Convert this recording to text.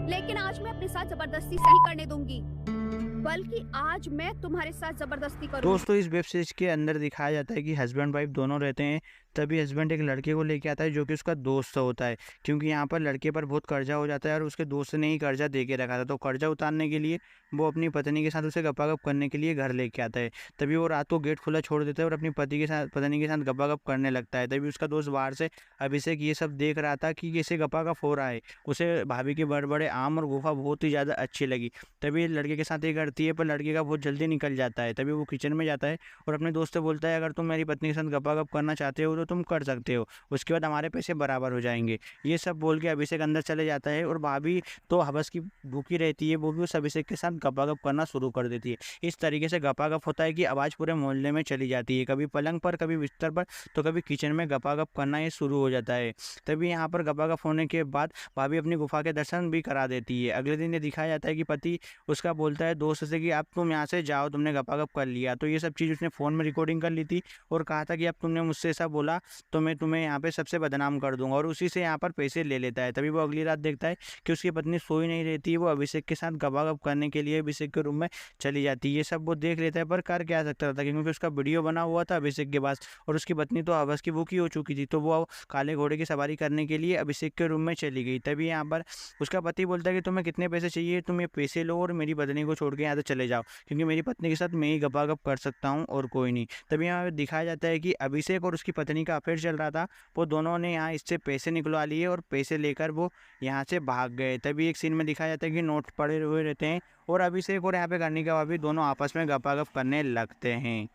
लेकिन आज मैं अपने साथ जबरदस्ती सही करने दूंगी, बल्कि आज मैं तुम्हारे साथ जबरदस्ती करूंगी। दोस्तों, इस वेब सीरीज के अंदर दिखाया जाता है कि हस्बैंड वाइफ दोनों रहते हैं। तभी हस्बैंड एक लड़के को लेके आता है जो कि उसका दोस्त होता है, क्योंकि यहाँ पर लड़के पर बहुत कर्जा हो जाता है और उसके दोस्त ने ही कर्जा दे के रखा था। तो कर्जा उतारने के लिए वो अपनी पत्नी के साथ उसे गपागप करने के लिए घर लेके आता है। तभी वो रात को गेट खुला छोड़ देता है और अपनी पत्नी के साथ गपागप करने लगता है। तभी उसका दोस्त बाहर से अभिषेक ये सब देख रहा था कि कैसे गपागप हो रहा है। उसे भाभी के बड़े बड़े आम और गुफा बहुत ही ज़्यादा अच्छी लगी। तभी लड़के के साथ ये करती है, पर लड़के का बहुत जल्दी निकल जाता है। तभी वो किचन में जाता है और अपने दोस्त से बोलता है, अगर तुम मेरी पत्नी के साथ गपागप करना चाहते हो तो तुम कर सकते हो, उसके बाद हमारे पैसे बराबर हो जाएंगे। ये सब बोल के अभिषेक अंदर चले जाता है और भाभी तो हवस की भूखी रहती है, वो भी उस अभिषेक के साथ गपागप करना शुरू कर देती है। इस तरीके से गपागप होता है कि आवाज़ पूरे मोहल्ले में चली जाती है, कभी पलंग पर, कभी बिस्तर पर, तो कभी किचन में गपागप करना ये शुरू हो जाता है। तभी यहाँ पर गपागप होने के बाद भाभी अपनी गुफा के दर्शन भी करा देती है। अगले दिन ये दिखाया जाता है कि पति उसका बोलता है दोस्त से कि अब तुम यहाँ से जाओ, तुमने गपागप कर लिया। तो ये सब चीज़ उसने फ़ोन में रिकॉर्डिंग कर ली थी और कहा था कि अब तुमने मुझसे ऐसा बोला तो मैं तुम्हें यहाँ पे सबसे बदनाम कर दूंगा, और उसी से यहाँ पर पैसे ले लेता है। तभी वो अगली रात देखता है कि उसकी पत्नी सोई नहीं रहती है, वो अभिषेक के साथ गपागप करने के लिए अभिषेक के रूम में चली जाती है। ये सब वो देख लेता है, पर कर क्या सकता था क्योंकि उसका वीडियो बना हुआ था अभिषेक के पास, और उसकी पत्नी तो हवस की भूखी हो चुकी थी। तो वो काले घोड़े की सवारी करने के लिए अभिषेक के रूम में चली गई। तभी यहाँ पर उसका पति बोलता है कि तुम्हें कितने पैसे चाहिए, तुम ये पैसे लो और मेरी पत्नी को छोड़ के यहाँ से चले जाओ, क्योंकि मेरी पत्नी के साथ मैं ही गपागप कर सकता हूँ और कोई नहीं। तभी यहाँ पे दिखाया जाता है कि अभिषेक और उसकी पत्नी का अफेयर चल रहा था। वो दोनों ने यहाँ इससे पैसे निकलवा लिए और पैसे लेकर वो यहाँ से भाग गए। तभी एक सीन में दिखाया जाता है कि नोट पड़े हुए रहते हैं और अभिषेक और यहाँ पे करने के बाद भी दोनों आपस में गपागप करने लगते हैं।